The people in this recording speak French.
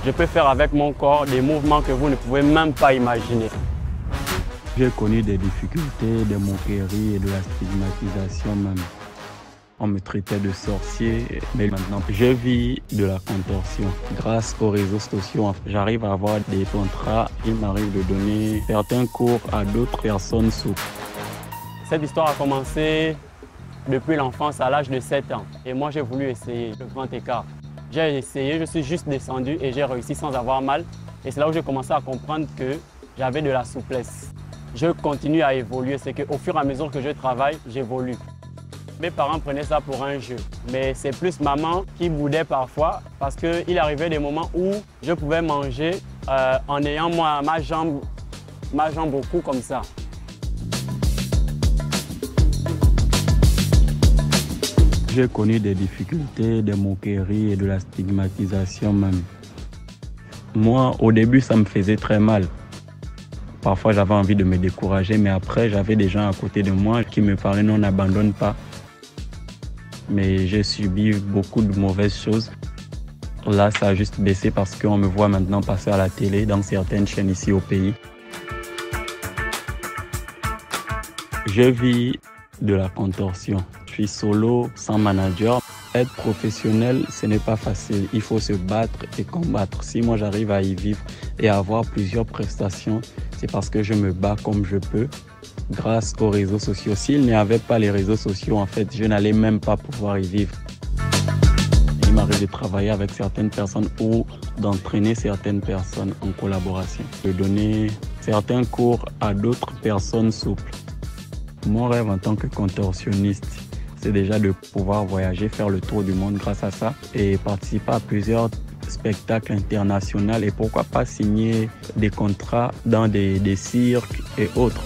Je peux faire avec mon corps des mouvements que vous ne pouvez même pas imaginer. J'ai connu des difficultés, des moqueries et de la stigmatisation même. On me traitait de sorcier, mais maintenant je vis de la contorsion. Grâce aux réseaux sociaux, j'arrive à avoir des contrats. Il m'arrive de donner certains cours à d'autres personnes souples. Cette histoire a commencé depuis l'enfance à l'âge de 7 ans. Et moi, j'ai voulu essayer le grand écart. J'ai essayé, je suis juste descendu et j'ai réussi sans avoir mal. Et c'est là où j'ai commencé à comprendre que j'avais de la souplesse. Je continue à évoluer, c'est qu'au fur et à mesure que je travaille, j'évolue. Mes parents prenaient ça pour un jeu, mais c'est plus maman qui boudait parfois parce qu'il arrivait des moments où je pouvais manger en ayant ma jambe au cou comme ça. J'ai connu des difficultés, des moqueries et de la stigmatisation même. Moi, au début, ça me faisait très mal. Parfois, j'avais envie de me décourager, mais après, j'avais des gens à côté de moi qui me parlaient « non, n'abandonne pas ». Mais j'ai subi beaucoup de mauvaises choses. Là, ça a juste baissé parce qu'on me voit maintenant passer à la télé dans certaines chaînes ici au pays. Je vis de la contorsion. Je suis solo, sans manager. Être professionnel, ce n'est pas facile. Il faut se battre et combattre. Si moi j'arrive à y vivre et à avoir plusieurs prestations, c'est parce que je me bats comme je peux grâce aux réseaux sociaux. S'il n'y avait pas les réseaux sociaux, en fait, je n'allais même pas pouvoir y vivre. Il m'arrive de travailler avec certaines personnes ou d'entraîner certaines personnes en collaboration, de donner certains cours à d'autres personnes souples. Mon rêve en tant que contorsionniste, c'est déjà de pouvoir voyager, faire le tour du monde grâce à ça et participer à plusieurs spectacles internationaux et pourquoi pas signer des contrats dans des cirques et autres.